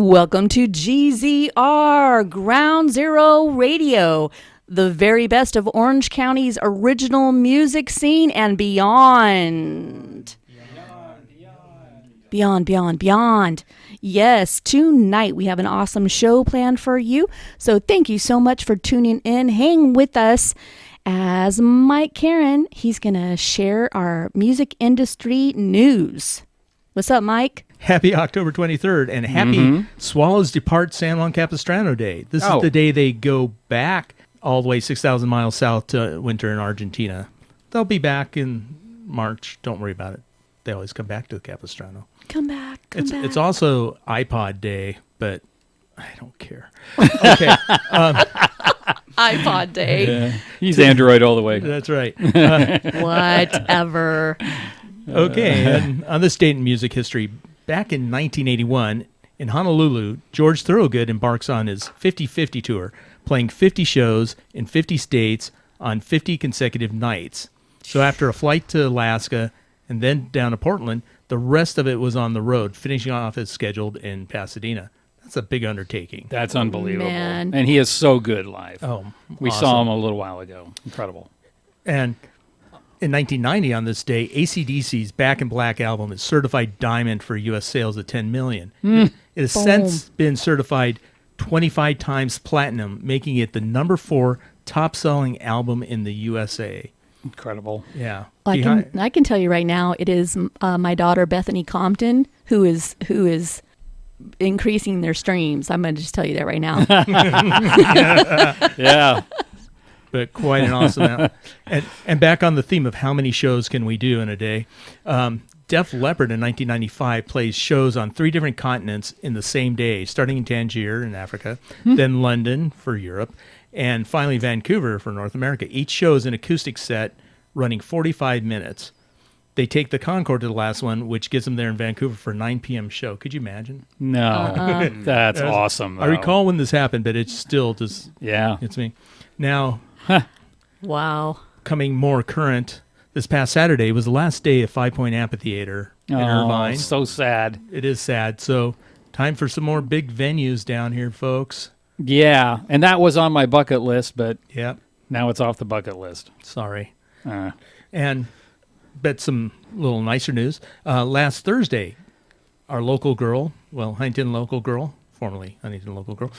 Welcome to GZR, Ground Zero Radio, the very best of Orange County's original music scene and beyond. Beyond. Yes, tonight we have an awesome show planned for you. So thank you so much for tuning in. Hang with us as Mike Caran, he's going to share our music industry news. What's up, Mike? Happy October 23rd and happy Swallows Depart San Juan Capistrano Day. This is the day they go back all the way 6,000 miles south to winter in Argentina. They'll be back in March. Don't worry about it. They always come back to the Capistrano. Come back. It's also iPod Day, but I don't care. Okay. iPod Day. Yeah. He's Android all the way. That's right. Whatever. Okay. And on this date in music history, back in 1981, in Honolulu, George Thorogood embarks on his 50-50 tour, playing 50 shows in 50 states on 50 consecutive nights. So after a flight to Alaska and then down to Portland, the rest of it was on the road, finishing off as scheduled in Pasadena. That's a big undertaking. That's unbelievable. Man. And he is so good live. Oh, we awesome. saw him a little while ago. Incredible. And in 1990, on this day, AC/DC's Back in Black album is certified diamond for U.S. sales at 10 million. It has since been certified 25 times platinum, making it the number 4 top-selling album in the USA. Incredible. Yeah. I can tell you right now, it is my daughter Bethany Compton who is increasing their streams. I'm going to just tell you that right now. Yeah. But quite an awesome album. And back on the theme of how many shows can we do in a day, Def Leppard in 1995 plays shows on 3 different continents in the same day, starting in Tangier in Africa, then London for Europe, and finally Vancouver for North America. Each show is an acoustic set running 45 minutes. They take the Concorde to the last one, which gets them there in Vancouver for a 9 p.m. show. Could you imagine? No. That's awesome, though. I recall when this happened, but it's still just... Yeah. It's me. Now... Wow. Coming more current, this past Saturday was the last day of 5 Point Amphitheater in Irvine. So sad. It is sad. So time for some more big venues down here, folks. Yeah. And that was on my bucket list, but Yep. now it's off the bucket list. Sorry. And bet some little nicer news. Last Thursday, our local girl, Huntington local girl, formerly Huntington local girl,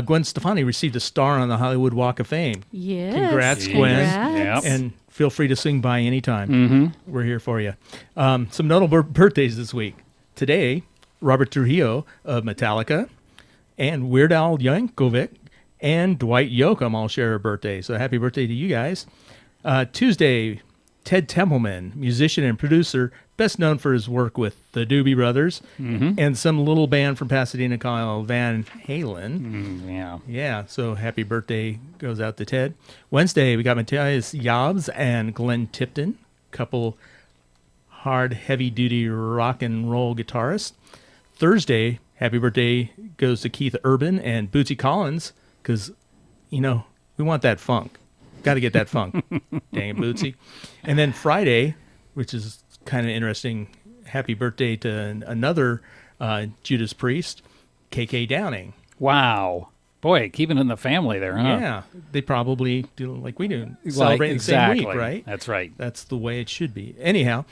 Gwen Stefani received a star on the Hollywood Walk of Fame. Yes. Congrats, Gwen. Yep. And feel free to swing by anytime. We're here for you. Some notable birthdays this week. Today, Robert Trujillo of Metallica and Weird Al Yankovic and Dwight Yoakam all share a birthday. So happy birthday to you guys. Tuesday, Ted Templeman, musician and producer, best known for his work with the Doobie Brothers and some little band from Pasadena called Van Halen. Yeah. Yeah, so happy birthday goes out to Ted. Wednesday, we got Matthias Jabs and Glenn Tipton, couple hard, heavy-duty rock and roll guitarists. Thursday, happy birthday goes to Keith Urban and Bootsy Collins, because, we want that funk. Got to get that funk. Dang it, Bootsy. And then Friday, which is kind of interesting, happy birthday to another Judas Priest, KK Downing. Wow. Boy, keeping it in the family there, huh? Yeah. They probably do like we do. Celebrate the same week, right? That's right. That's the way it should be. Anyhow,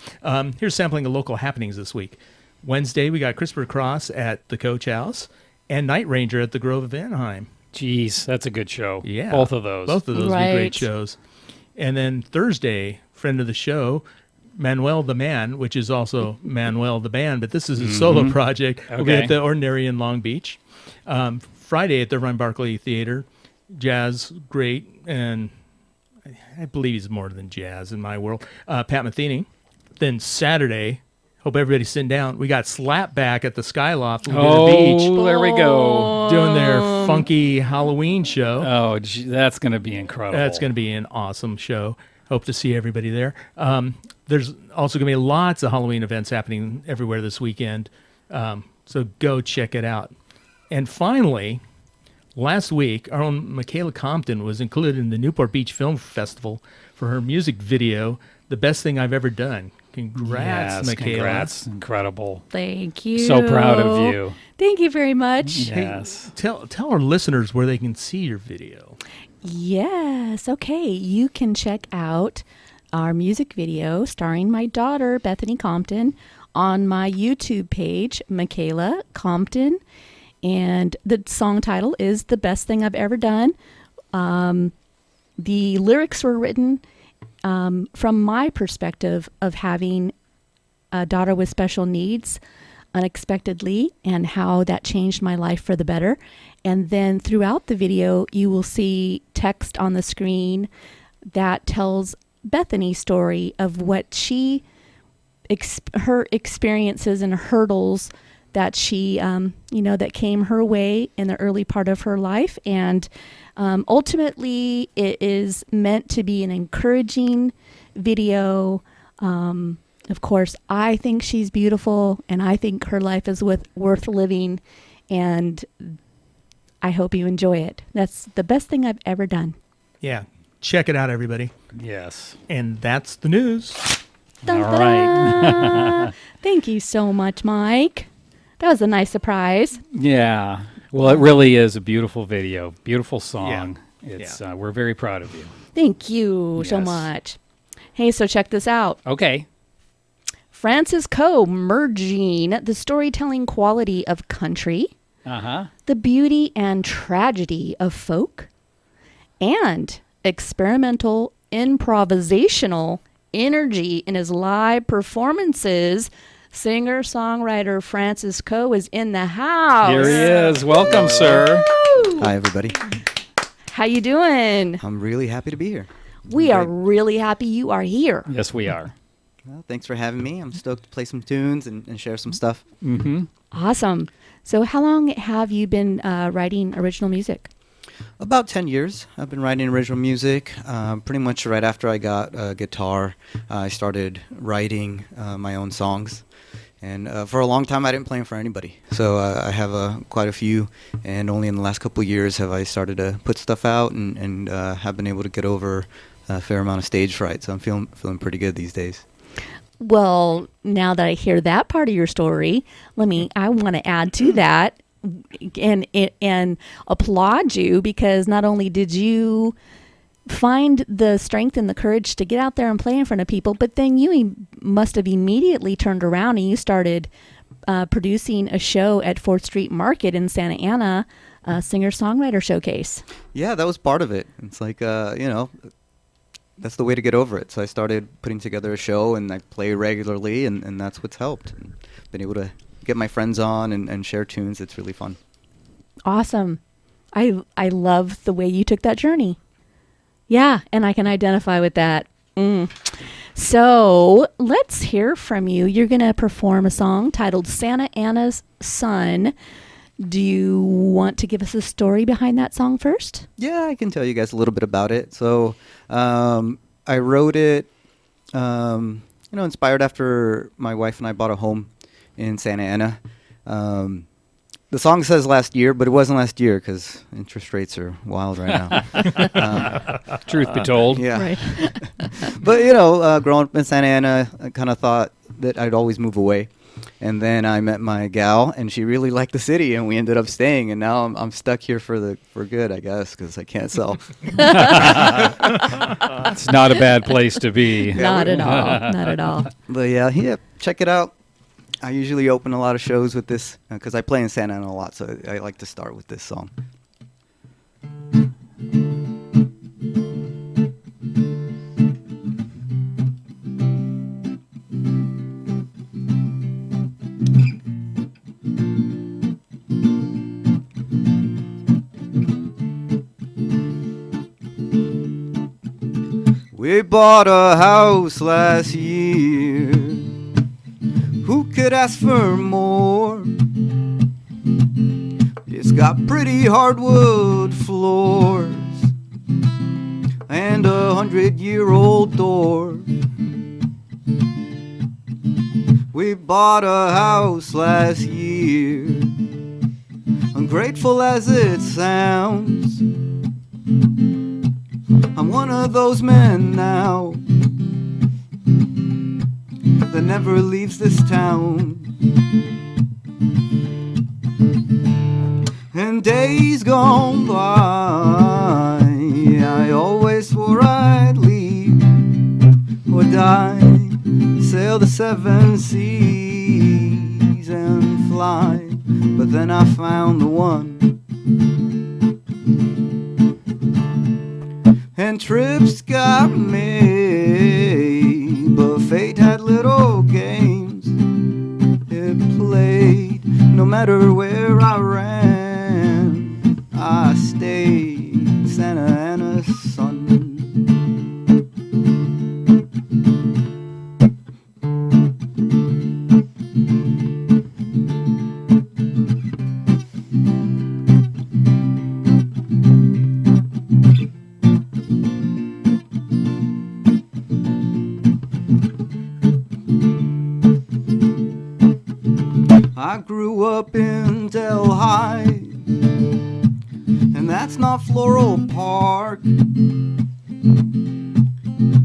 here's sampling of local happenings this week. Wednesday, we got Christopher Cross at the Coach House and Night Ranger at the Grove of Anaheim. Jeez, that's a good show. Yeah. Both of those. Both of those Right. be great shows. And then Thursday, friend of the show, Manuel the Man, which is also Manuel the Band, but this is his solo project. We'll be Okay. at the Ordinary in Long Beach. Friday at the Irvine Barclay Theater, jazz, great, and I believe he's more than jazz in my world, Pat Metheny. Then Saturday, hope everybody's sitting down, we got Slapback at the Skyloft Laguna Beach. There we go. Doing their funky Halloween show. Oh, that's going to be incredible. That's going to be an awesome show. Hope to see everybody there. There's also going to be lots of Halloween events happening everywhere this weekend. So go check it out. And finally, last week, our own Michaela Compton was included in the Newport Beach Film Festival for her music video, The Best Thing I've Ever Done. Congrats, Yes, Michaela. congrats. Incredible. Thank you. So proud of you. Thank you very much. Yes. Tell our listeners where they can see your video. Yes. Okay. You can check out our music video starring my daughter, Bethany Compton, on my YouTube page, Michaela Compton. And the song title is The Best Thing I've Ever Done. The lyrics were written from my perspective of having a daughter with special needs unexpectedly and how that changed my life for the better. And then throughout the video, you will see text on the screen that tells Bethany's story of what she, her experiences and hurdles that she, that came her way in the early part of her life. And ultimately, it is meant to be an encouraging video. Of course, I think she's beautiful, and I think her life is worth living, and I hope you enjoy it. That's the best thing I've ever done. Yeah. Check it out, everybody. Yes. And that's the news. Dun, All dun, right. dun. Thank you so much, Mike. That was a nice surprise. Yeah. Well, it really is a beautiful video, beautiful song. It's we're very proud of you. Thank you so Yes. much. Hey, so check this out. Okay. Francis Coe merging the storytelling quality of country, the beauty and tragedy of folk, and experimental improvisational energy in his live performances. Singer-songwriter Francis Coe is in the house. Here he is. Welcome, sir. Woo! Hi, everybody. How you doing? I'm really happy to be here. We are really happy you are here. Yes, we are. Well, thanks for having me. I'm stoked to play some tunes and share some stuff. Mm-hmm. Awesome. So how long have you been writing original music? About 10 years I've been writing original music. Pretty much right after I got a guitar, I started writing my own songs. And for a long time, I didn't play them for anybody. So I have quite a few, and only in the last couple of years have I started to put stuff out and have been able to get over a fair amount of stage fright. So I'm feeling pretty good these days. Well, now that I hear that part of your story, I want to add to that and applaud you, because not only did you find the strength and the courage to get out there and play in front of people, but then you must have immediately turned around and you started producing a show at 4th Street Market in Santa Ana, a singer-songwriter showcase. Yeah, that was part of it. It's like, that's the way to get over it. So I started putting together a show, and I play regularly, and that's what's helped. And been able to get my friends on and share tunes. It's really fun. Awesome. I love the way you took that journey. Yeah, and I can identify with that. So let's hear from you. You're going to perform a song titled Santa Ana's Son. Do you want to give us a story behind that song first? Yeah, I can tell you guys a little bit about it. So I wrote it, inspired after my wife and I bought a home in Santa Ana. The song says last year, but it wasn't last year because interest rates are wild right now. Truth be told. Yeah. Right. But, growing up in Santa Ana, I kind of thought that I'd always move away. And then I met my gal, and she really liked the city, and we ended up staying. And now I'm stuck here for good, I guess, because I can't sell. It's not a bad place to be. Not at all. Not at all. But yeah, check it out. I usually open a lot of shows with this because I play in Santa Ana a lot, so I like to start with this song. We bought a house last year. Who could ask for more? It's got pretty hardwood floors and 100-year-old door. We bought a house last year, ungrateful as it sounds. I'm one of those men now. that never leaves this town. And days gone by, I always swore I'd leave or die, sail the 7 seas and fly. But then I found the one, and trips got made, but fate had little games it played. No matter where I ran, I stayed Santa Ana's son. I grew up in Delhi, and that's not Floral Park.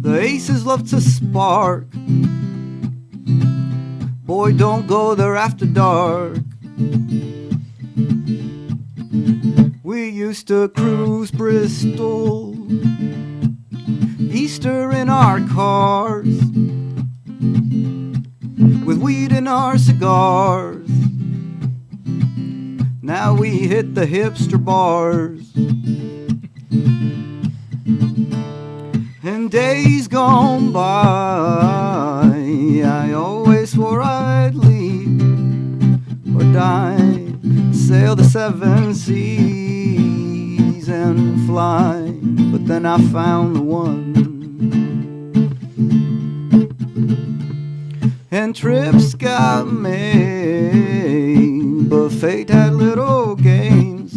The aces love to spark. Boy, don't go there after dark. We used to cruise Bristol, Easter in our cars, with weed in our cigars. Now we hit the hipster bars. And days gone by, I always swore I'd leave or die, sail the 7 seas and fly. But then I found the one, and trips got made, but fate had little games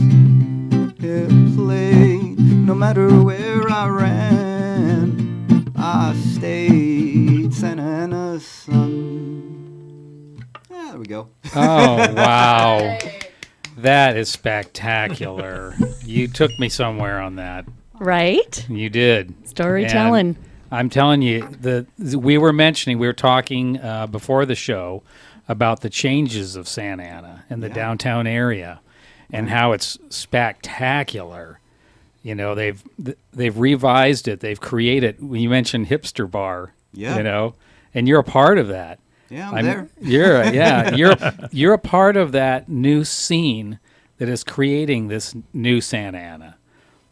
it played. No matter where I ran, I stayed Santa Ana's son. Yeah, there we go. Oh, wow. That is spectacular. You took me somewhere on that. Right? You did. Storytelling. And I'm telling you, we were talking before the show about the changes of Santa Ana and the downtown area and how it's spectacular. You know, they've revised it. They've created, you mentioned hipster bar, you know, and you're a part of that. Yeah, I'm there. You're a part of that new scene that is creating this new Santa Ana,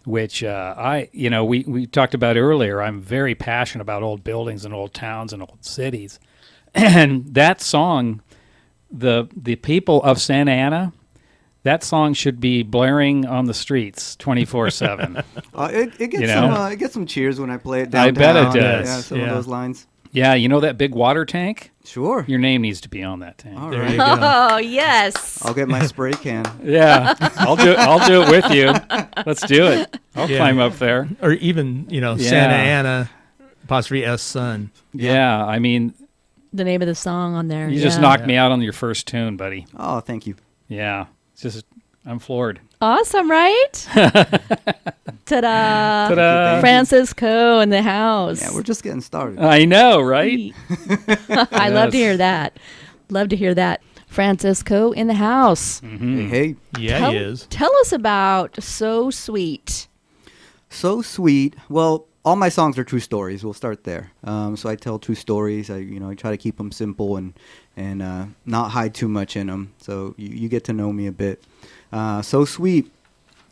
which we talked about earlier. I'm very passionate about old buildings and old towns and old cities. And that song, the people of Santa Ana, that song should be blaring on the streets 24/7. It gets some cheers when I play it downtown. I bet it does. Yeah, some of those lines. Yeah, you know that big water tank? Sure. Your name needs to be on that tank. All There right. you go. Oh, yes. I'll get my spray can. Yeah, I'll do it with you. Let's do it. I'll climb up there. Or even, Santa Ana, apostrophe S son. Yeah, I mean, The name of the song on there. you just knocked me out on your first tune, buddy. Oh, thank you. Yeah, it's just I'm floored. Awesome, right? Ta-da. Ta-da. Francisco in the house. Yeah, we're just getting started. I know, right? I love to hear that. Love to hear that. Francisco in the house. Hey. Yeah, he is. Tell us about So Sweet. So Sweet. Well, all my songs are true stories. We'll start there. So I tell true stories. I try to keep them simple and not hide too much in them. So you get to know me a bit. So Sweet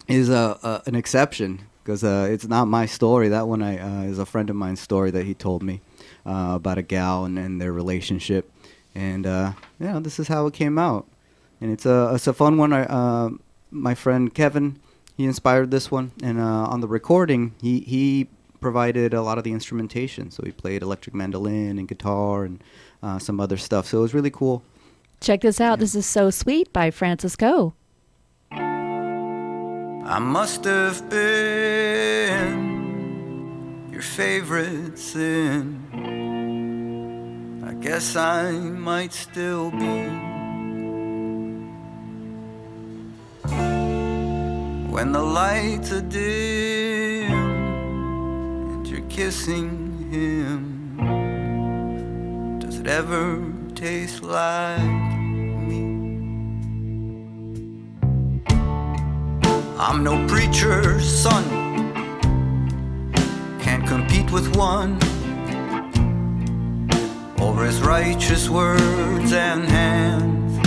is an exception because it's not my story. That one is a friend of mine's story that he told me about a gal and their relationship. And this is how it came out. And it's a fun one. My friend Kevin, he inspired this one. And on the recording, he provided a lot of the instrumentation. So he played electric mandolin and guitar and some other stuff. So it was really cool. Check this out. This is So Sweet by Francisco. I must have been your favorite sin. I guess I might still be. When the lights are dim and you're kissing him, Does it ever taste like me? I'm no preacher's son, can't compete with one over his righteous words and hands.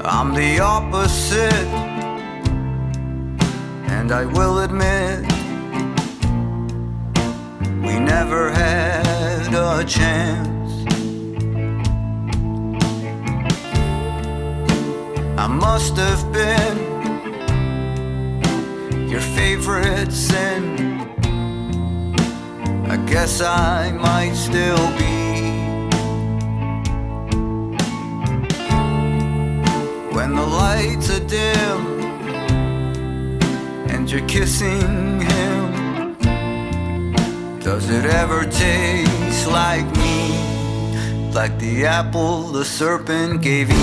I'm the opposite, and I will admit we never had a chance. I must have been your favorite sin. I guess I might still be. When the lights are dim and you're kissing him, does it ever taste like me? Like the apple the serpent gave you?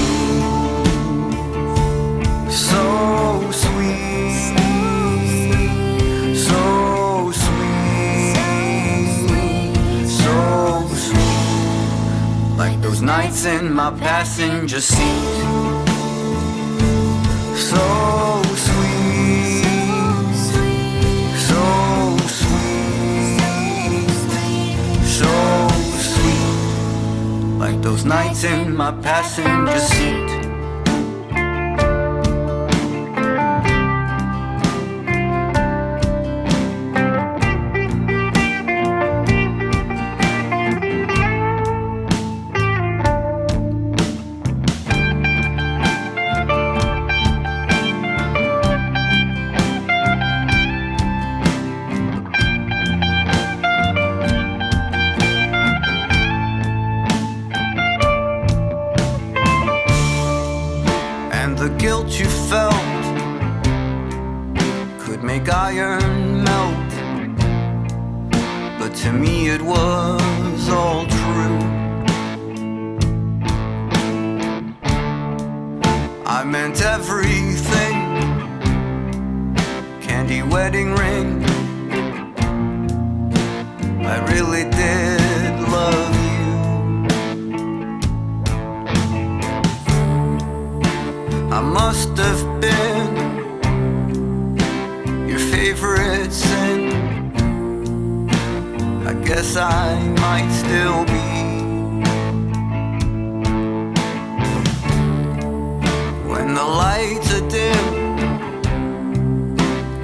So sweet, so sweet, so sweet. Like those nights in my passenger seat. So sweet, so sweet, so sweet. Like those nights in my passenger seat. Iron melt, but to me it was all true. I meant everything, candy wedding ring. I really did love you. I must have been favorite sin. I guess I might still be. When the lights are dim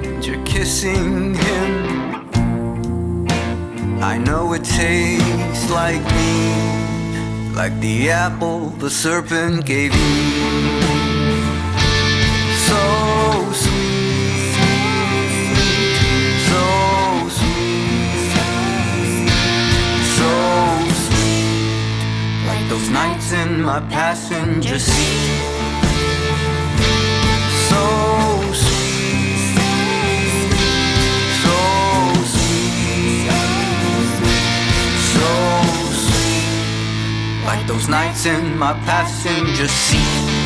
and you're kissing him, I know it tastes like me, like the apple the serpent gave you. So sweet, those nights in my passenger seat. So sweet, so sweet, so sweet. Like those nights in my passenger seat.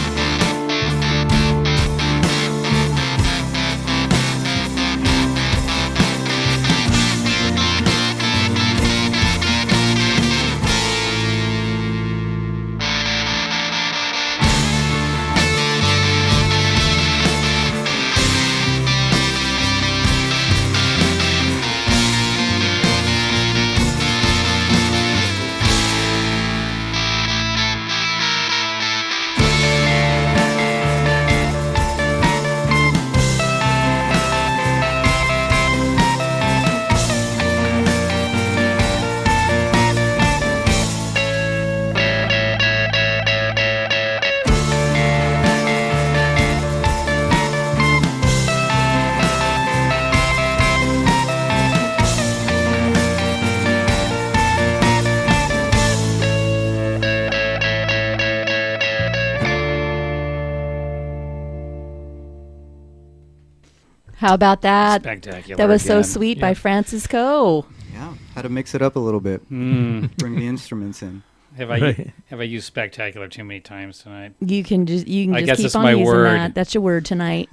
How about that? Spectacular. That was so again. sweet by Francisco. Yeah, had to mix it up a little bit. Bring the instruments in. Have I used spectacular too many times tonight? You can just I guess keep it's on my using word. that. That's your word tonight.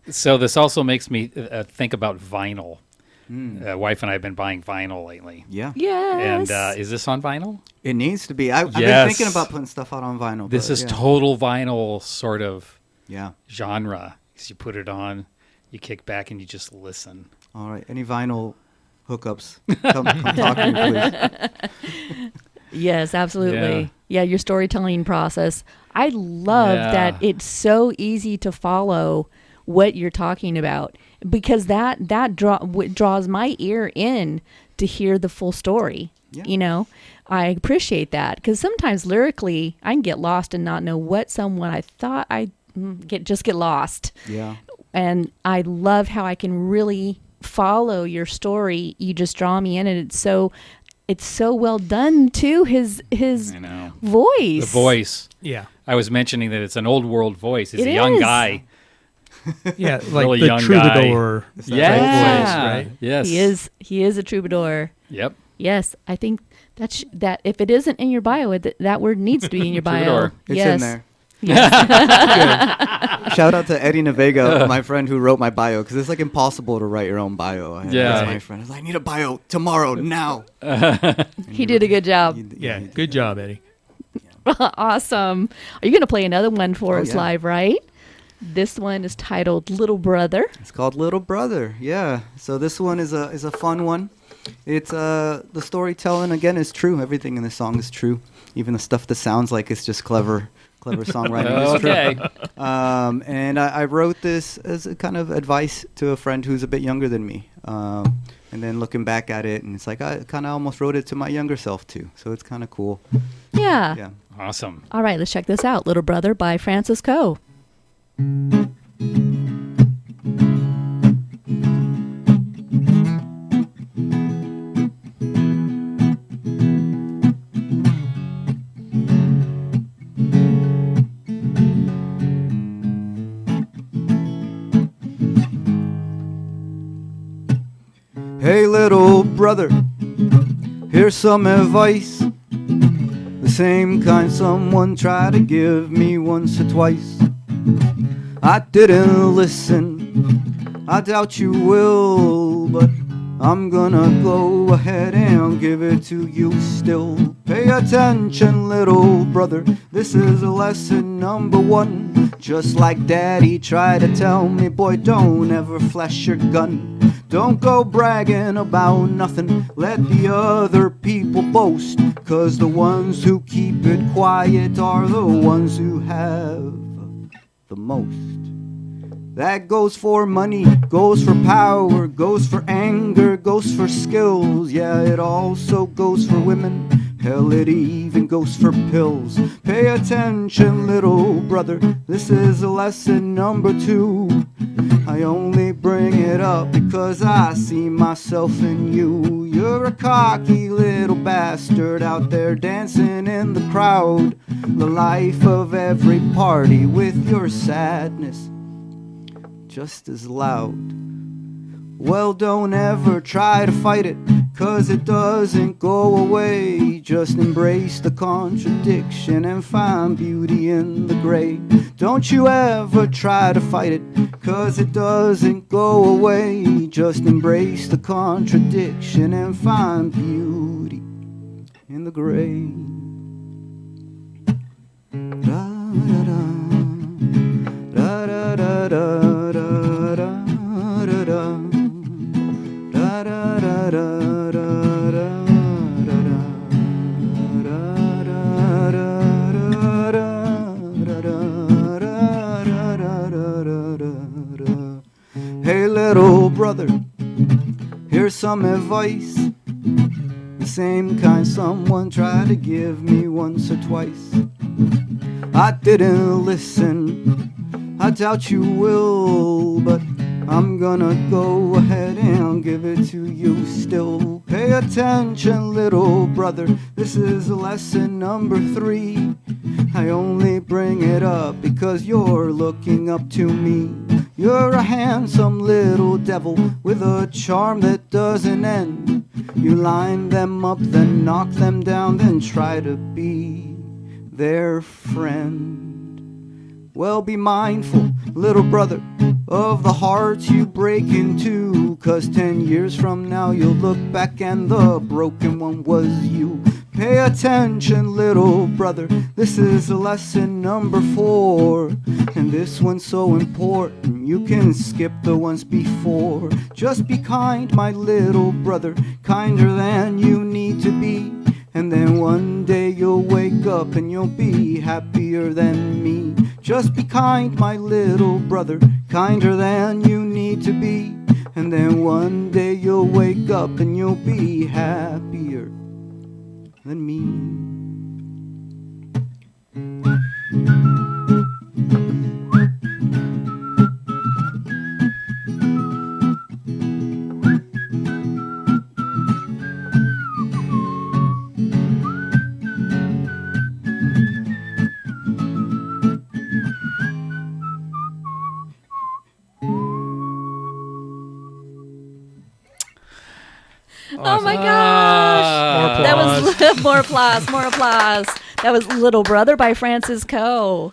So this also makes me think about vinyl. Wife and I have been buying vinyl lately. Yeah. Yes. And is this on vinyl? It needs to be. I've been Yes. thinking about putting stuff out on vinyl. This but is yeah. total vinyl sort of Yeah. genre. So you put it on, you kick back, and you just listen. All right. Any vinyl hookups? Come talk to me, please. Yes, absolutely. Yeah, your storytelling process. I love Yeah. that it's so easy to follow what you're talking about, because that draws my ear in to hear the full story. Yeah. You know, I appreciate that, because sometimes lyrically I can get lost and not know what someone I thought get lost. Yeah. And I love how I can really follow your story. You just draw me in, and it's so well done too. His I know. voice. The voice. Yeah. I was mentioning that it's an old world voice. He's It a young is. guy. Yeah, like Really the young troubadour Is type that Yeah. voice, right? Yes. He is a troubadour. Yep. Yes, I think that if it isn't in your bio, that word needs to be in your bio. Troubadour. It's yes. in there. Yes. Shout out to Eddie Navega, my friend who wrote my bio, because it's like impossible to write your own bio. Yeah. That's my friend. I was like, I need a bio tomorrow, now. He did a good job. Yeah, good job, Eddie. Awesome. Are you going to play another one for Oh, us yeah. live, right? This one is titled Little Brother. It's called Little Brother. Yeah. So this one is a fun one. It's the storytelling again is true. Everything in the song is true. Even the stuff that sounds like it's just clever songwriting is true. Okay. And I wrote this as a kind of advice to a friend who's a bit younger than me. And then looking back at it, and it's like I kind of almost wrote it to my younger self too. So it's kind of cool. Yeah. Yeah. Awesome. All right, let's check this out. Little Brother by Francis Coe. Hey little brother, here's some advice. The same kind someone tried to give me once or twice. I didn't listen, I doubt you will, but I'm gonna go ahead and give it to you still. Pay attention, little brother, this is lesson number 1. Just like daddy tried to tell me, boy, don't ever flash your gun. Don't go bragging about nothing, let the other people boast, 'cause the ones who keep it quiet are the ones who have the most. That goes for money, goes for power, goes for anger, goes for skills. Yeah, it also goes for women. Hell, it even goes for pills. Pay attention, little brother, this is lesson number 2. I only bring it up because I see myself in you. You're a cocky little bastard out there dancing in the crowd. The life of every party with your sadness just as loud. Well, don't ever try to fight it, 'cause it doesn't go away. Just embrace the contradiction and find beauty in the gray. Don't you ever try to fight it, 'cause it doesn't go away. Just embrace the contradiction and find beauty in the gray. Da, da, da. Da, da, da, da, da, da, da. Da, da, da, da, da, da, da. Hey little brother, here's some advice. The same kind someone tried to give me once or twice. I didn't listen, I doubt you will, but I'm gonna go ahead and give it to you still. Pay attention, little brother, this is lesson number 3. I only bring it up because you're looking up to me. You're a handsome little devil with a charm that doesn't end. You line them up, then knock them down, then try to be their friend. Well, be mindful, little brother, of the hearts you break into. 'Cause 10 years from now you'll look back and the broken one was you. Pay attention, little brother, this is lesson number 4. And this one's so important, you can skip the ones before. Just be kind, my little brother, kinder than you need to be. And then one day you'll wake up and you'll be happier than me. Just be kind, my little brother, kinder than you need to be. And then one day you'll wake up and you'll be happier than me. Oh my gosh. More That applause. was more applause, more applause. That was Little Brother by Francis Coe.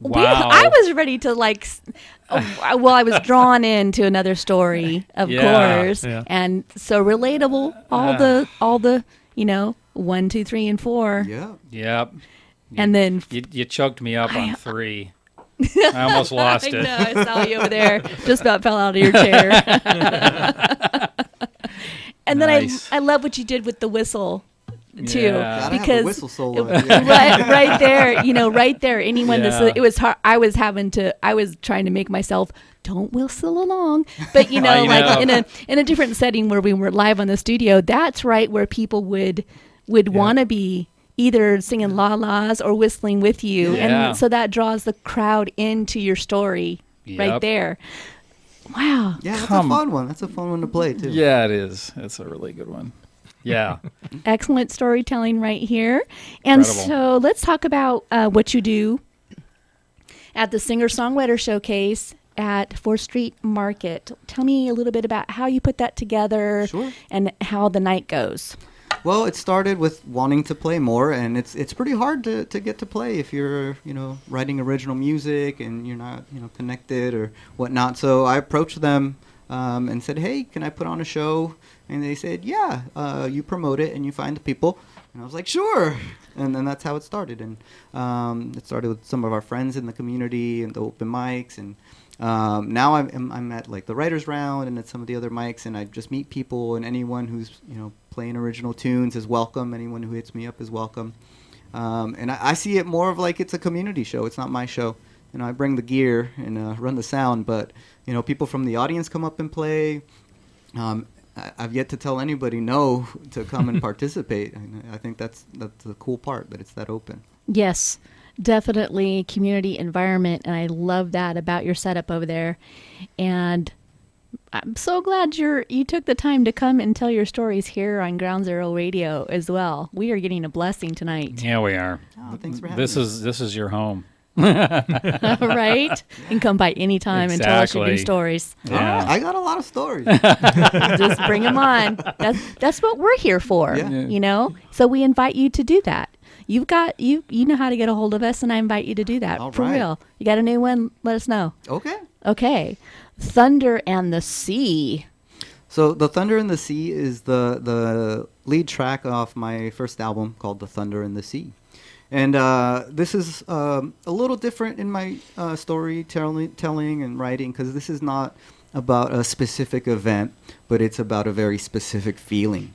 Wow. I was ready to well, I was drawn into another story, of Yeah, course. yeah. And so relatable, all the, 1, 2, 3, and 4. Yeah. Yep. And then You choked me up on 3. I almost lost I it. know, I saw you over there. Just about fell out of your chair. And then Nice. I love what you did with the whistle too, Yeah. Gotta have because a whistle solo. right there, right there. Anyone Yeah. that's it was hard. I was trying to make myself don't whistle along, but I like know. in a different setting where we were live on the studio. That's right where people would want to be either singing la las or whistling with you, Yeah. and so that draws the crowd into your story right Yep. there. Wow. Yeah, that's Come- a fun one. That's a fun one to play too. Yeah, it is. It's a really good one. Yeah. Excellent storytelling right here. And Incredible. so let's talk about what you do at the Singer-Songwriter Showcase at 4th Street Market. Tell me a little bit about how you put that together. Sure. And how the night goes. Well, it started with wanting to play more, and it's pretty hard to get to play if you're writing original music and you're not connected or whatnot. So I approached them and said, hey, can I put on a show? And they said, yeah, you promote it and you find the people. And I was like, sure. And then that's how it started. And it started with some of our friends in the community and the open mics. And now I'm at like the writers round and at some of the other mics, and I just meet people, and anyone who's playing original tunes is welcome. Anyone who hits me up is welcome. And I see it more of like it's a community show. It's not my show. I bring the gear and run the sound, but people from the audience come up and play. I've yet to tell anybody no to come and participate. And I think that's the cool part, that it's that open. Yes, definitely community environment. And I love that about your setup over there. And I'm so glad you took the time to come and tell your stories here on Ground Zero Radio as well. We are getting a blessing tonight. Yeah, we are. Oh, thanks for having This me. is your home. Right? You can come by any time and tell us your new Exactly. stories. Yeah. I got a lot of stories. Just bring them on. That's what we're here for, Yeah. So we invite you to do that. You've got you know how to get a hold of us, and I invite you to do that. All For right. real. You got a new one? Let us know. Okay. Okay. Thunder and the Sea. So The Thunder and the Sea is the lead track off my first album called The Thunder and the Sea. And this is a little different in my storytelling and writing, because this is not about a specific event, but it's about a very specific feeling.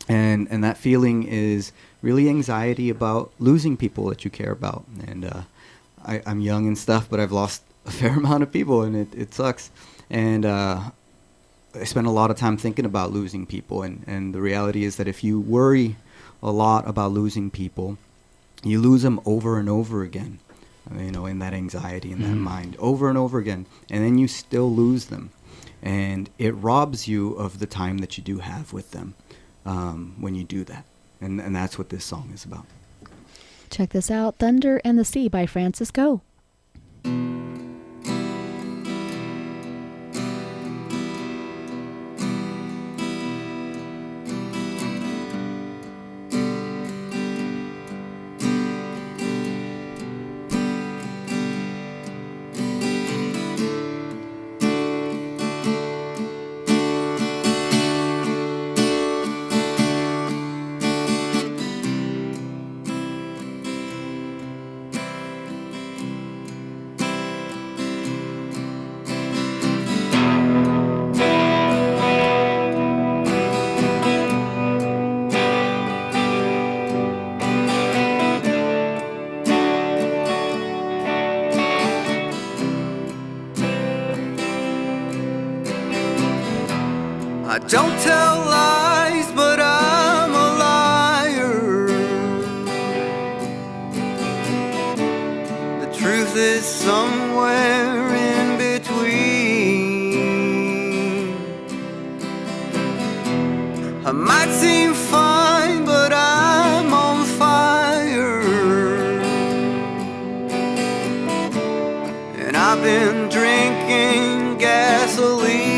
And that feeling is really anxiety about losing people that you care about. And I'm young and stuff, but I've lost a fair amount of people, and it sucks. And I spend a lot of time thinking about losing people. And the reality is that if you worry a lot about losing people, you lose them over and over again, in that anxiety, in that mind, over and over again. And then you still lose them. And it robs you of the time that you do have with them when you do that. And that's what this song is about. Check this out. Thunder and the Sea by Francis Coe. Don't tell lies, but I'm a liar. The truth is somewhere in between. I might seem fine, but I'm on fire. And I've been drinking gasoline.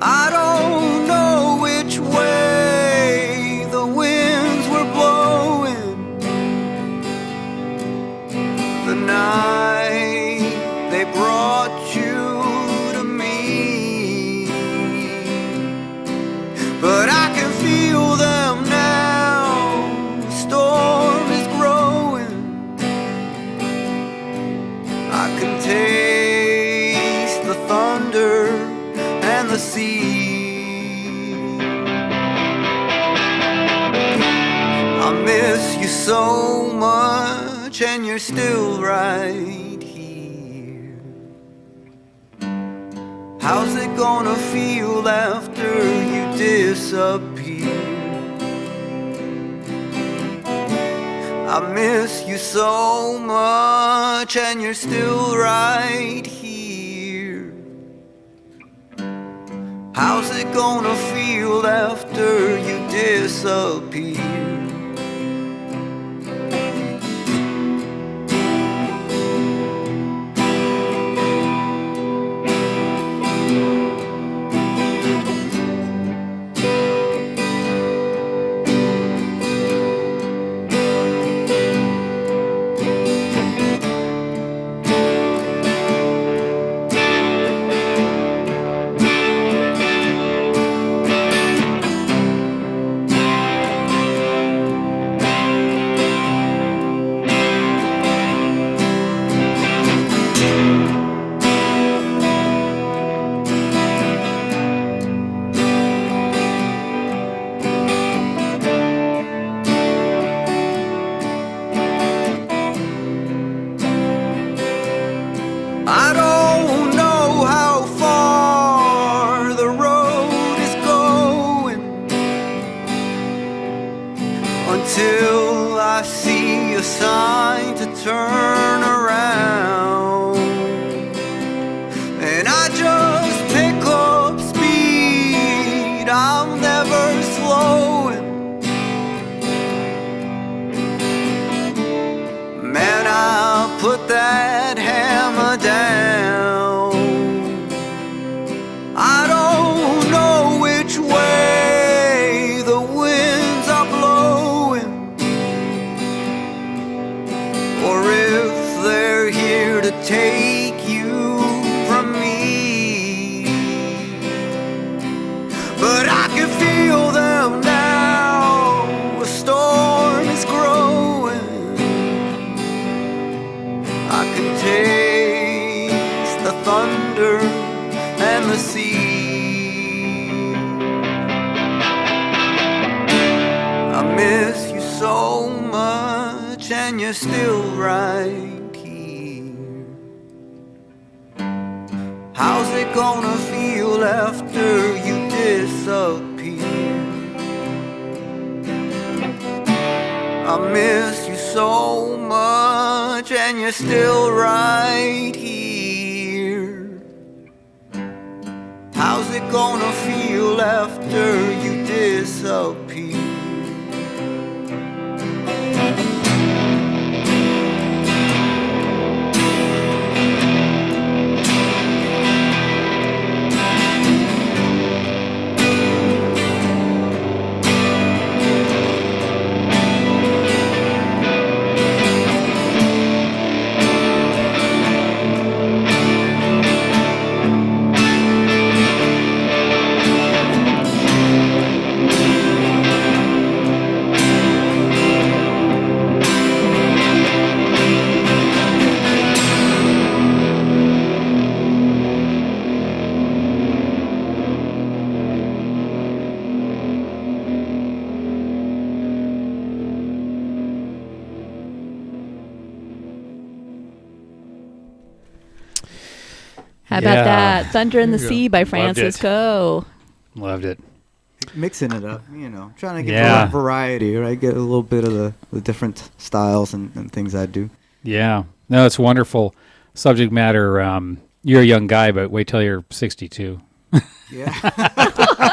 I don't know which way the winds were blowing the night they brought you to me. But I can feel them now. The storm is growing. I can taste the thunder and the sea. I miss you so much, and you're still right here. How's it gonna feel after you disappear? I miss you so much, and you're still right here. How's it gonna feel after you disappear? I don't know how far the road is going until I see a sign to turn around, and I just pick up speed. I'm never slowing. Man, I'll put that hammer down. I don't know which way the winds are blowing, or if they're here to take you from me. But I can feel them now. A storm is growing. I can taste the thunder and the sea. I miss you so much, and you're still right here. How's it gonna feel after you disappear? I miss you so much, and you're still right here. How's it gonna feel after you disappear? How about Yeah. that? Thunder in the There you Sea go. by Loved it. Francisco. Loved it. Mixing it up, trying to get Yeah. variety, right? Get a little bit of the different styles and things I do. Yeah. No, it's wonderful subject matter. You're a young guy, but wait till you're 62. Yeah.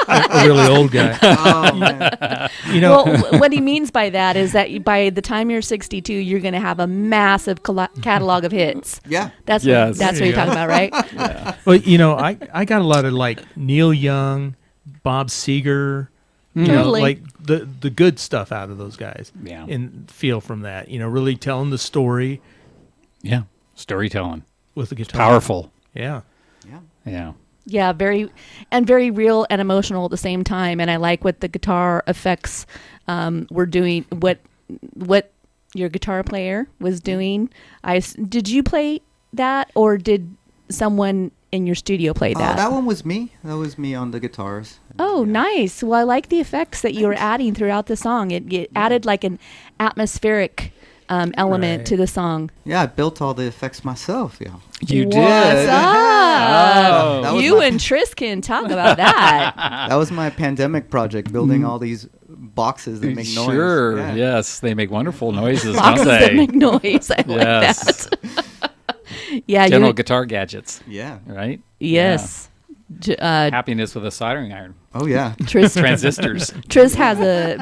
A really old guy. Oh, man. Well, what he means by that is that by the time you're 62, you're going to have a massive catalog of hits. Yeah. That's Yes. that's what There you're you talking go. about, right? Well, I got a lot of like Neil Young, Bob Seger, Totally. like the good stuff out of those guys. Yeah. And feel from that, really telling the story Yeah. Storytelling. with the guitar. Powerful. Yeah. Yeah. Yeah. Yeah, very real and emotional at the same time. And I like what the guitar effects were doing. What your guitar player was doing. Did you play that, or did someone in your studio play that? That one was me. That was me on the guitars. Oh, Yeah. nice. Well, I like the effects that you were adding throughout the song. It added like an atmospheric element Right. to the song. Yeah, I built all the effects myself. Yeah. You What's did. up? Oh. That was You my- and Tris can talk about that. That was my pandemic project, building all these boxes that make noise. Sure. Yeah. Yes. They make wonderful noises, Boxes don't that they? make noise. I Yes. like that. Yeah, General you. guitar gadgets, Yeah. right? Yes. Happiness with a soldering iron. Oh, yeah. Tris Transistors.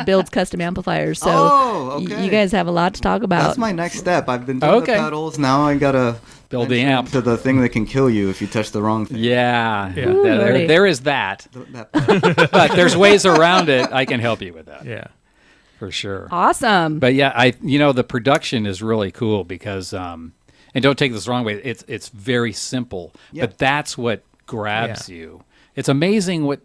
builds custom amplifiers, so Oh, okay. you guys have a lot to talk about. That's my next step. I've been doing Okay. the pedals. Now I gotta Build the venture amp. to the thing that can kill you if you touch the wrong thing. Yeah. Yeah. Ooh, There, Lordy. there is that. That- But there's ways around it. I can help you with that. Yeah. For sure. Awesome. But yeah, the production is really cool because, and don't take this the wrong way, it's very simple, Yeah. but that's what grabs you. It's amazing what,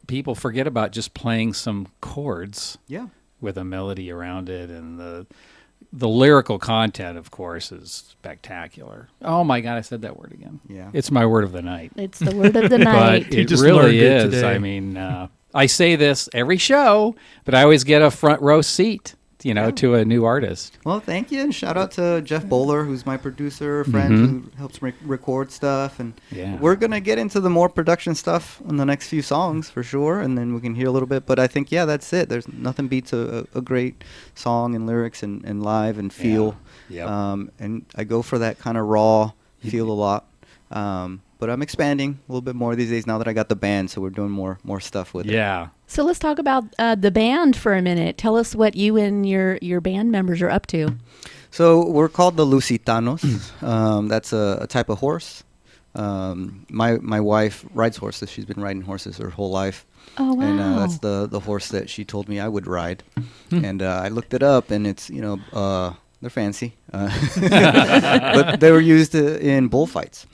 people forget about just playing some chords yeah. with a melody around it, and the lyrical content, of course, is spectacular. Oh my God, I said that word again. Yeah. It's my word of the night. It's the word of the night. But You it just learned really it is. today. I mean, I say this every show, but I always get a front row seat, to a new artist. Well, thank you, and shout out to Jeff Bowler, who's my producer, friend who helps record stuff, and Yeah. we're gonna get into the more production stuff on the next few songs for sure, and then we can hear a little bit. But I think that's it. There's nothing beats a great song and lyrics and live and feel. Yep. And I go for that kind of raw feel a lot. But I'm expanding a little bit more these days now that I got the band, so we're doing more stuff with it. Yeah. So let's talk about the band for a minute. Tell us what you and your band members are up to. So we're called the Lusitanos. That's a type of horse. My wife rides horses. She's been riding horses her whole life. Oh, wow. And that's the horse that she told me I would ride. And I looked it up, and it's, they're fancy. But they were used in bullfights.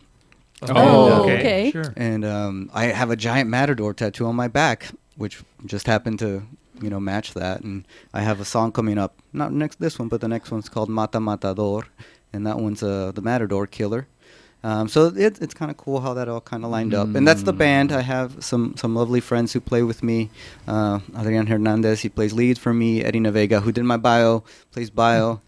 Oh, okay. Sure. And I have a giant matador tattoo on my back, which just happened to, match that. And I have a song coming up, not this one, but the next one's called Matador, and that one's the matador killer. So it's kind of cool how that all kind of lined up. And that's the band. I have some lovely friends who play with me. Adrian Hernandez, he plays lead for me. Eddie Navega, who did my bio, plays bio.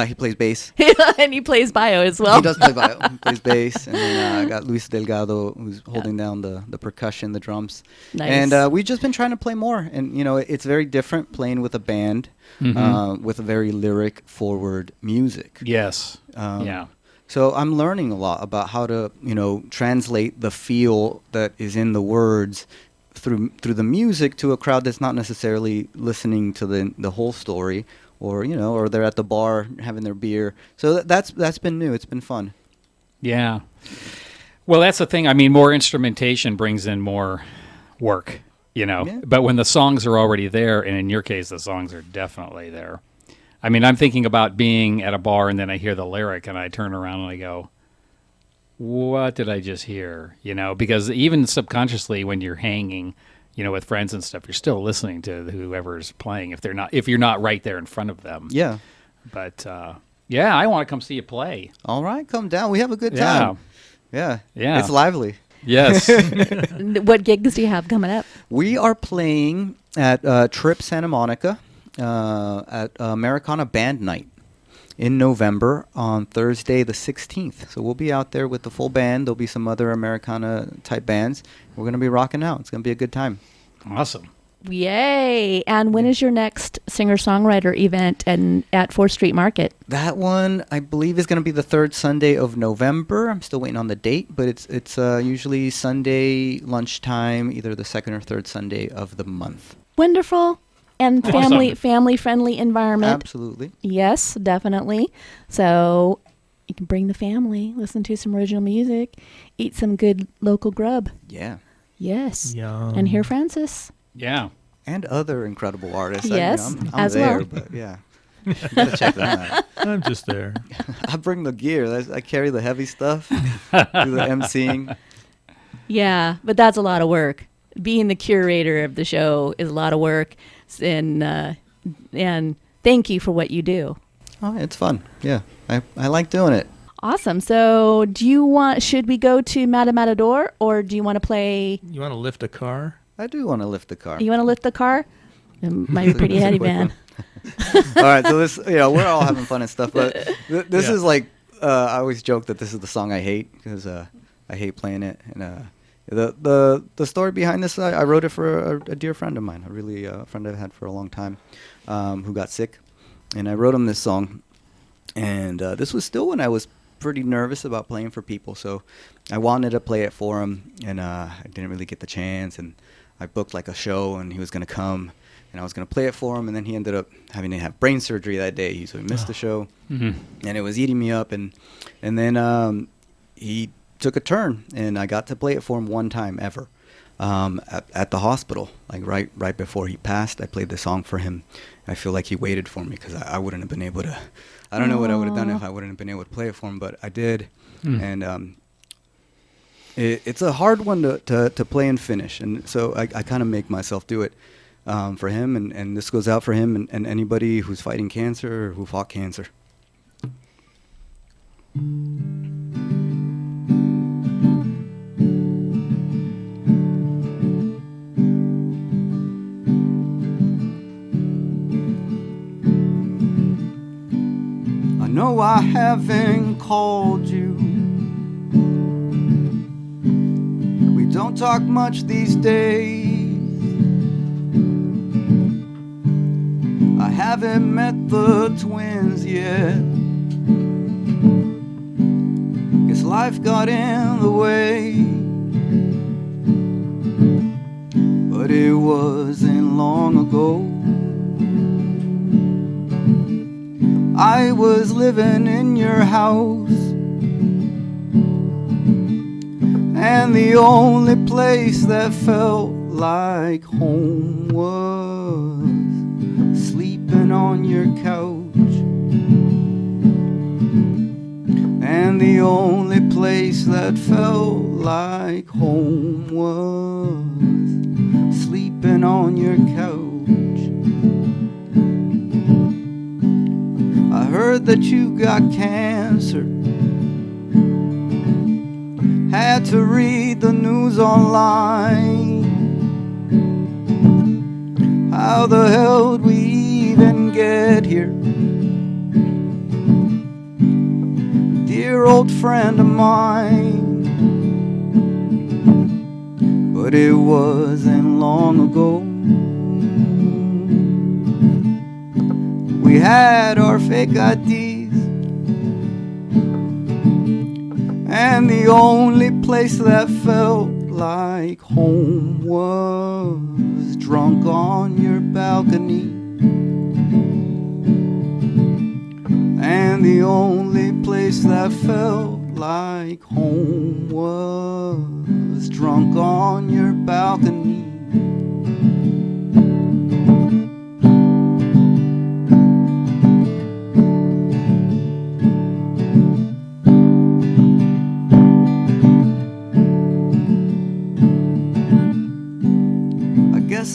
He plays bass. And he plays bio as well. He does play bio. He plays bass. And then I got Luis Delgado, who's holding down the percussion, the drums. Nice. And we've just been trying to play more. And, it's very different playing with a band with a very lyric-forward music. Yes. Um, Yeah. So I'm learning a lot about how to, translate the feel that is in the words through the music to a crowd that's not necessarily listening to the whole story, or or they're at the bar having their beer. So that's been new. It's been fun. Yeah. Well, that's the thing. I mean, more instrumentation brings in more work, Yeah. But when the songs are already there, and in your case, the songs are definitely there. I mean, I'm thinking about being at a bar and then I hear the lyric and I turn around and I go, what did I just hear? Because even subconsciously when you're hanging, with friends and stuff, you're still listening to whoever's playing if you're not right there in front of them. Yeah. But yeah, I want to come see you play. All right, come down. We have a good Yeah. time. Yeah. Yeah. It's lively. Yes. What gigs do you have coming up? We are playing at Trip Santa Monica at Americana Band Night. in November on Thursday the 16th. So we'll be out there with the full band. There'll be some other Americana type bands. We're going to be rocking out. It's going to be a good time. Awesome. Yay. And when is your next singer-songwriter event and at 4th Street Market? That one, I believe, is going to be the third Sunday of November. I'm still waiting on the date, but it's usually Sunday lunchtime, either the second or third Sunday of the month. Wonderful. And Awesome. family-friendly environment. Absolutely. Yes, definitely. So you can bring the family, listen to some original music, eat some good local grub. Yeah. Yes. Yum. And hear Francis. Yeah. And other incredible artists. Yes, I'm as there, well. but yeah. You gotta check them out. I'm just there. I bring the gear. I carry the heavy stuff, do the emceeing. Yeah, but that's a lot of work. Being the curator of the show is a lot of work, and thank you for what you do. Oh, it's fun. Yeah, I like doing it. Awesome. So, should we go to Matador, or do you want to play? You want to lift a car? I do want to lift the car. You want to lift the car? It might be pretty heavy, man. All right, so this, we're all having fun and stuff, but this Yeah. is like, I always joke that this is the song I hate because I hate playing it. And the story behind this, I wrote it for a dear friend of mine, a friend I've had for a long time, who got sick, and I wrote him this song. And this was still when I was pretty nervous about playing for people, so I wanted to play it for him, and I didn't really get the chance. And I booked like a show, and he was gonna come. And I was going to play it for him, and then he ended up having to have brain surgery that day. So he missed the show, and it was eating me up. And then he took a turn, and I got to play it for him one time ever at the hospital, like right before he passed. I played the song for him. I feel like he waited for me because I wouldn't have been able to. I don't know what I would have done if I wouldn't have been able to play it for him, but I did. And it's a hard one to play and finish, and so I kind of make myself do it. For him, and this goes out for him and anybody who's fighting cancer or who fought cancer. I know I haven't called you. We don't talk much these days. I haven't met the twins yet. Guess life got in the way. But it wasn't long ago. I was living in your house, and the only place that felt like home was sleeping on your couch. And the only place that felt like home was sleeping on your couch. I heard that you got cancer. Had to read the news online. How the hell did we even get here? Dear old friend of mine. But it wasn't long ago. We had our fake IDs, and the only place that felt like home was drunk on your balcony. And the only place that felt like home was drunk on your balcony.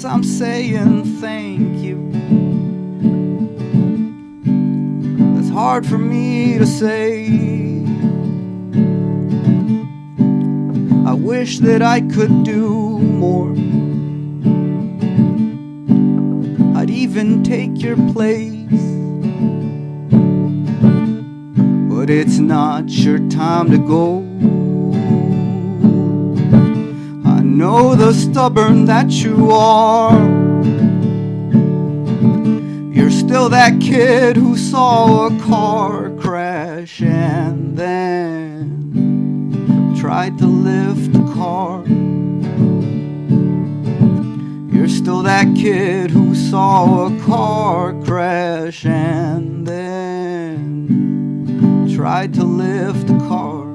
I'm saying thank you. That's hard for me to say. I wish that I could do more. I'd even take your place. but it's not your time to go. I know the stubborn that you are. You're still that kid who saw a car crash and then tried to lift the car. You're still that kid who saw a car crash and then tried to lift the car.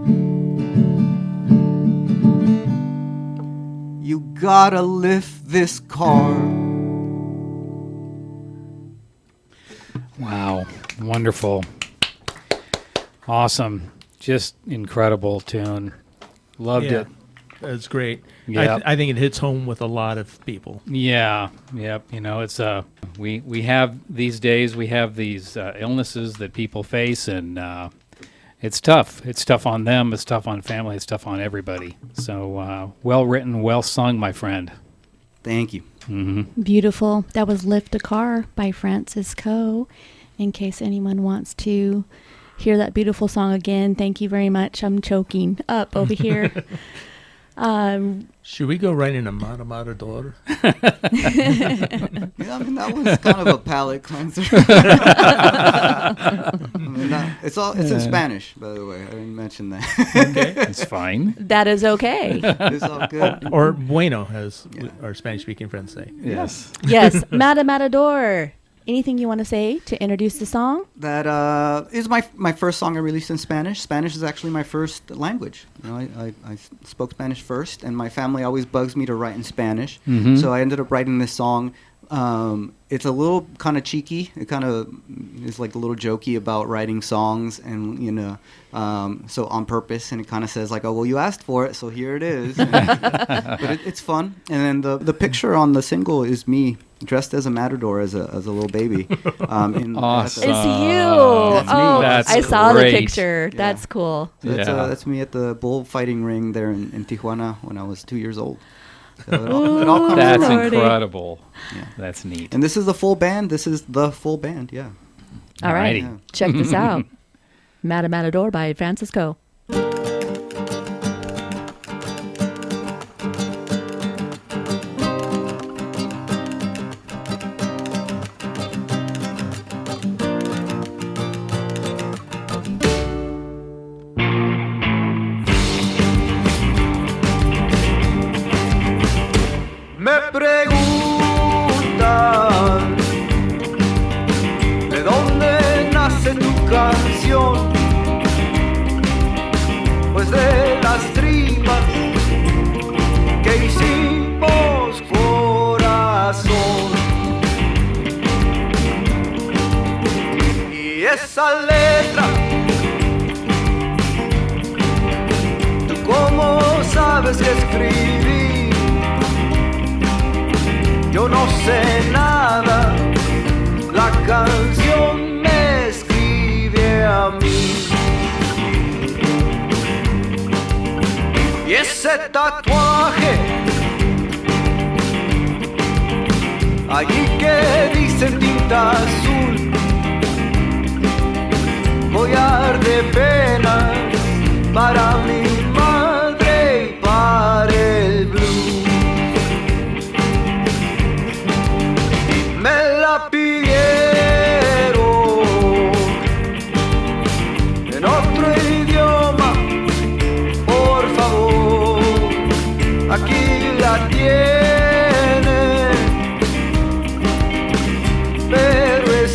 You gotta lift this car. Wow, wonderful. Awesome. Just incredible tune. Loved it. It's great. Yep. I think it hits home with a lot of people. Yeah, yep. You know, it's we have these days, we have these illnesses that people face, and it's tough. It's tough on them. It's tough on family. It's tough on everybody. So well written, well sung, my friend. Thank you. Mm-hmm. Beautiful. That was Lift a Car by Francis Coe. In case anyone wants to hear that beautiful song again, thank you very much. I'm choking up over here. Should we go right into Matador? Yeah, I mean, that was kind of a palate cleanser. It's in Spanish, by the way. I didn't mention that. Okay. It's fine. That is okay. It's all good. Or bueno, as our Spanish-speaking friends say. Yes. Yes, Matador. Anything you want to say to introduce the song? That is my first song I released in Spanish. Spanish is actually my first language. You know, I spoke Spanish first, and my family always bugs me to write in Spanish. Mm-hmm. So I ended up writing this song. It's a little kind of cheeky. It kind of is like a little jokey about writing songs, and so on purpose. And it kind of says like, "Oh well, you asked for it, so here it is." But it's fun. And then the picture on the single is me dressed as a matador as a little baby. Awesome. It's you. That's me. Oh, That's I saw great. the picture. Yeah. That's cool. That's me at the bullfighting ring there in Tijuana when I was 2 years old. So it all comes That's together. Lordy. incredible. Yeah. That's neat. And this is the full band. This is the full band. Yeah. All right. Alrighty. Check this out. Matador by Francis Coe. Me preguntan de dónde nace tu canción, pues de las tripas que hicimos corazón. Y esa letra, ¿tú cómo sabes que escribí? Yo no sé nada, la canción me escribe a mí. Y ese tatuaje, allí que dice en tinta azul, collar de penas para mi madre y para el blues. Me la pidieron en otro idioma, por favor, aquí la tiene, pero es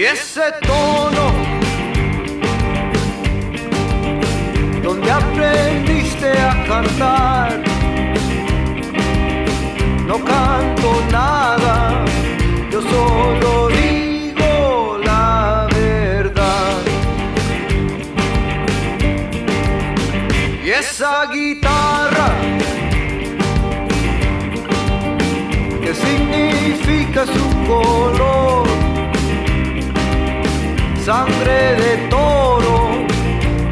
Y ese tono donde aprendiste a cantar, no canto nada, yo solo digo la verdad. Y esa guitarra, ¿qué significa su color? Sangre de toro,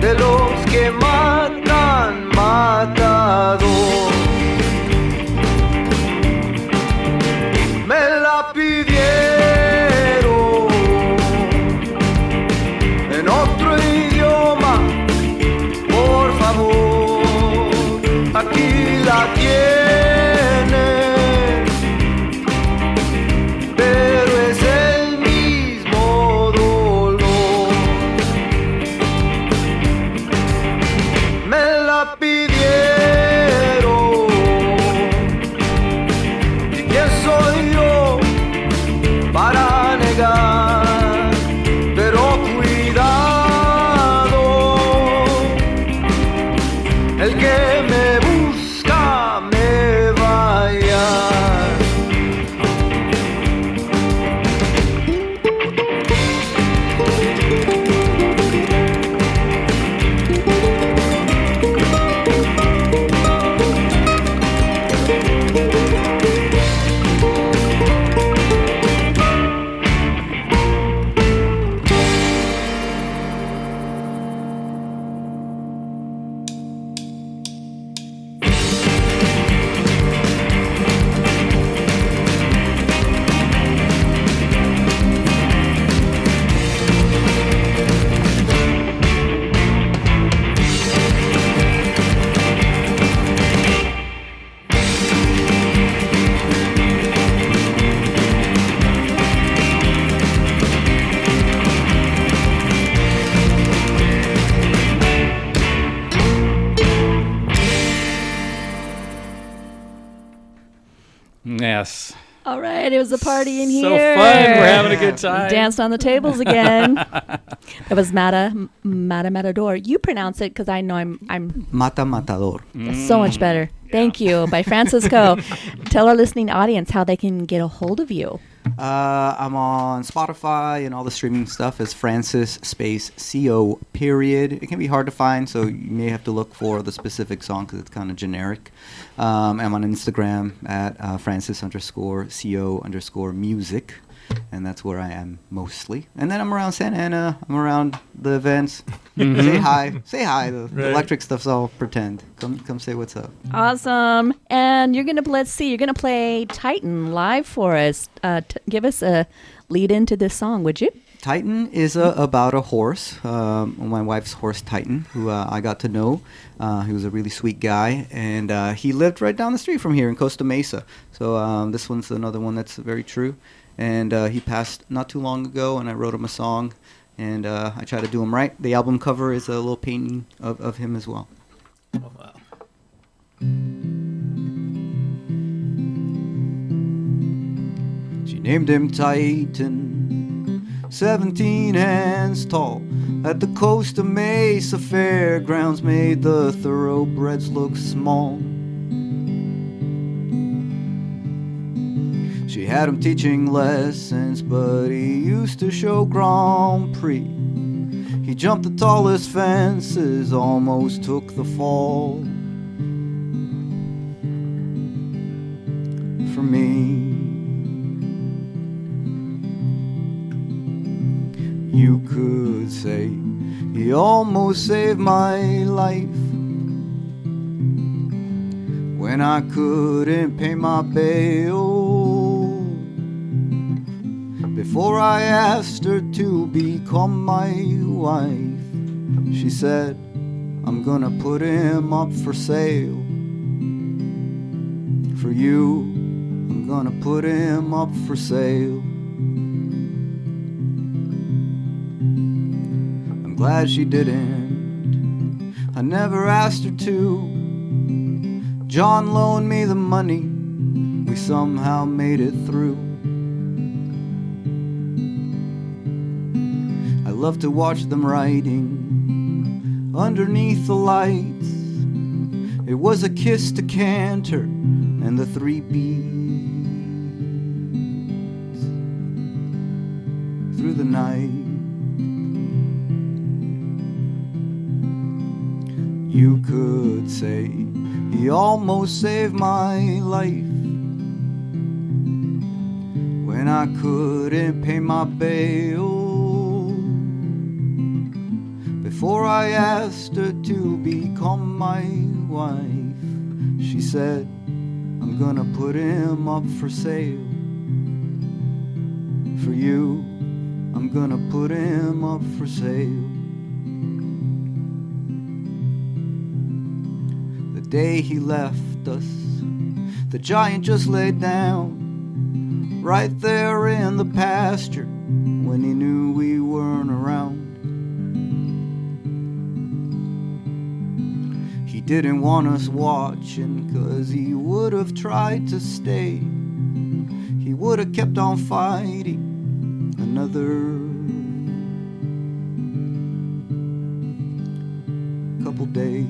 de los que matan, matador. Me la pidieron en otro idioma, por favor, aquí la tienes, pero es el mismo dolor. Me la pidieron, ¿y quién soy yo para negar? Pero cuidado, el que me busca me va a hallar. Yes. All right, it was a party in So here. fun. We're having a good time. Danced on the tables again. That was Matador. You pronounce it because I know I'm Matador. so much better. Thank you. By Francisco. Tell our listening audience how they can get a hold of you. I'm on Spotify and all the streaming stuff as Francis space CO period. It can be hard to find, so you may have to look for the specific song because it's kind of generic. I'm on Instagram at Francis_CO_music, and that's where I am mostly. And then I'm around Santa Ana. I'm around the events. Say hi. Say hi. The electric stuff's all pretend. Come say what's up. Awesome. And you're going to, let's see, you're going to play Titan live for us. Give us a lead into this song, would you? Titan is about a horse, my wife's horse Titan, who I got to know. He was a really sweet guy, and he lived right down the street from here in Costa Mesa. So this one's another one that's very true. And he passed not too long ago, and I wrote him a song, and I try to do him right. The album cover is a little painting of him as well. Oh, wow. She named him Titan, 17 hands tall, at the Costa Mesa Fairgrounds, made the thoroughbreds look small. She had him teaching lessons, but he used to show Grand Prix. He jumped the tallest fences, almost took the fall. For me, you could say he almost saved my life when I couldn't pay my bail. Before I asked her to become my wife, she said, I'm gonna put him up for sale. For you, I'm gonna put him up for sale. I'm glad she didn't. I never asked her to. John loaned me the money. We somehow made it through. love to watch them riding underneath the lights. It was a kiss to Cantor and the 3 beats through the night. You could say he almost saved my life when I couldn't pay my bail. Before I asked her to become my wife, she said, I'm gonna put him up for sale. For you, I'm gonna put him up for sale. The day he left us, the giant just laid down right there in the pasture when he knew we weren't around. He didn't want us watching 'cause he would have tried to stay. He would have kept on fighting another couple days.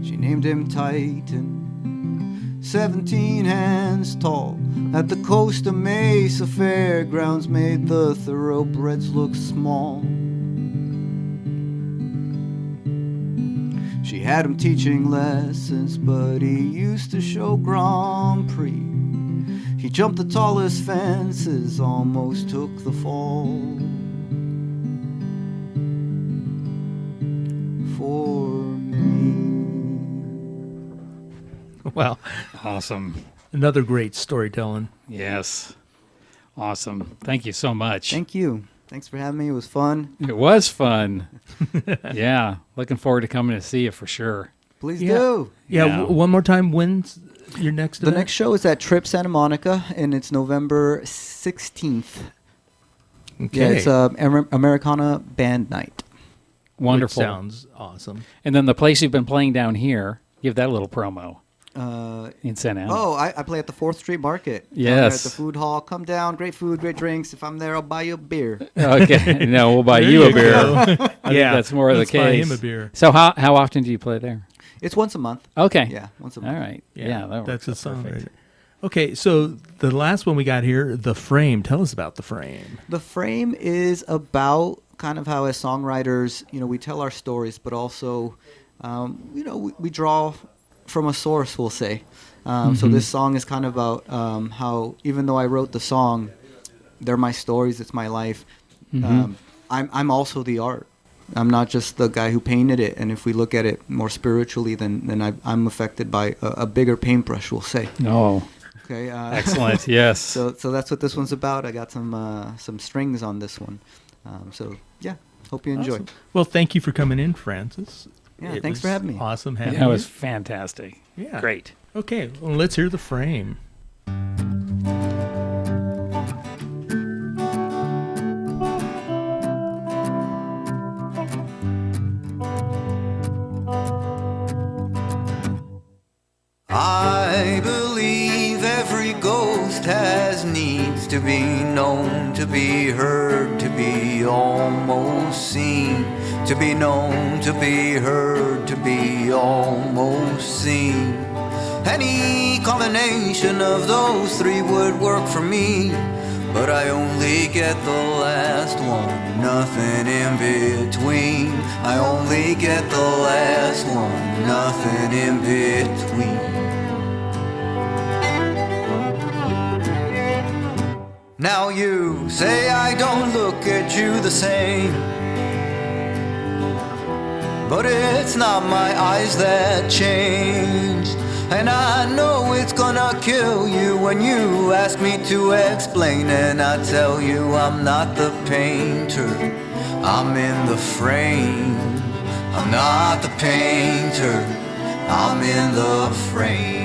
She named him Titan, 17 hands tall, at the Costa Mesa Fairgrounds, made the thoroughbreds look small. She had him teaching lessons, but he used to show Grand Prix. He jumped the tallest fences, almost took the fall. For me. Wow. Awesome. Another great storytelling. Yes. Awesome. Thank you so much. Thank you. Thanks for having me. It was fun. It was fun. Yeah. Looking forward to coming to see you for sure. Please Yeah. do. Yeah, Yeah. one more time, when's your next The event? next show is at Trip Santa Monica, and it's November 16th. Okay. Yeah, it's Americana Band Night. Wonderful. Which sounds awesome. And then the place you've been playing down here, give that a little promo in Santa Ana. Oh, I play at the 4th Street Market. down there Yes. At the food hall. Come down. Great food, great drinks. If I'm there, I'll buy you a beer. Okay. No, we'll buy There you a you beer. go. I think that's more of the Let's buy case. him a beer. So how often do you play there? It's once a month. Okay. Yeah, once a All month. right. Yeah, that that's works a out song. perfect. Right? Okay, so the last one we got here, The Frame. Tell us about The Frame. The Frame is about kind of how as songwriters, we tell our stories, but also, we draw from a source, we'll say. So this song is kind of about how even though I wrote the song, they're my stories, it's my life. I'm also the art. I'm not just the guy who painted it. And if we look at it more spiritually, then I'm affected by a bigger paintbrush, we'll say. Oh, Okay. excellent. Yes. So that's what this one's about. I got some strings on this one. So yeah, hope you enjoy. Awesome. Well, thank you for coming in, Francis. Yeah, It thanks for was having me. Awesome having That you. was fantastic. Yeah. Great. Okay, well, let's hear The Frame. I believe every ghost has needs to be known, to be heard, to be almost seen. To be known, to be heard, to be almost seen. Any combination of those three would work for me, but I only get the last one, nothing in between. I only get the last one, nothing in between. Now you say I don't look at you the same, but it's not my eyes that changed. And I know it's gonna kill you when you ask me to explain. And I tell you I'm not the painter, I'm in the frame. I'm not the painter, I'm in the frame.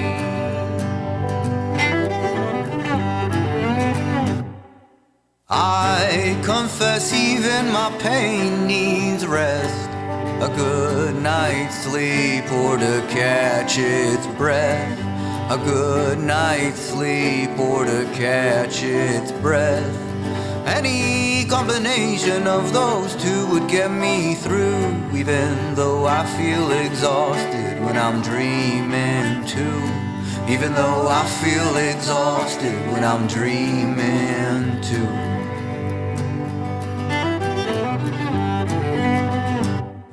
I confess even my pain needs rest, a good night's sleep or to catch its breath. a good night's sleep, or to catch its breath. Any combination of those two would get me through, even though I feel exhausted when I'm dreaming too. Even though I feel exhausted when I'm dreaming too.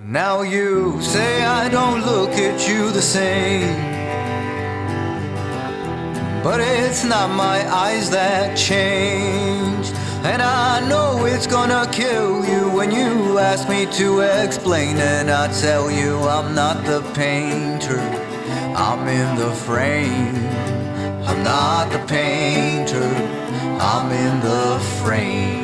Now you say I don't look at you the same, but it's not my eyes that changed. And I know it's gonna kill you when you ask me to explain. And I tell you I'm not the painter, I'm in the frame. I'm not the painter, I'm in the frame.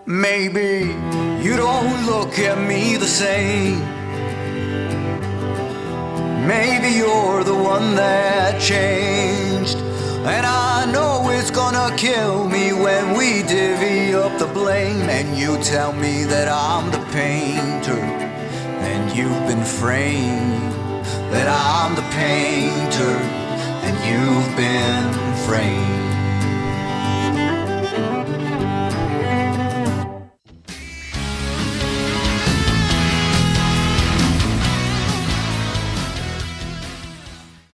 Maybe you don't look at me the same. Maybe you're the one that changed. And I know it's gonna kill me when we divvy up the blame. And you tell me that I'm the painter, and you've been framed. That I'm the painter, and you've been framed.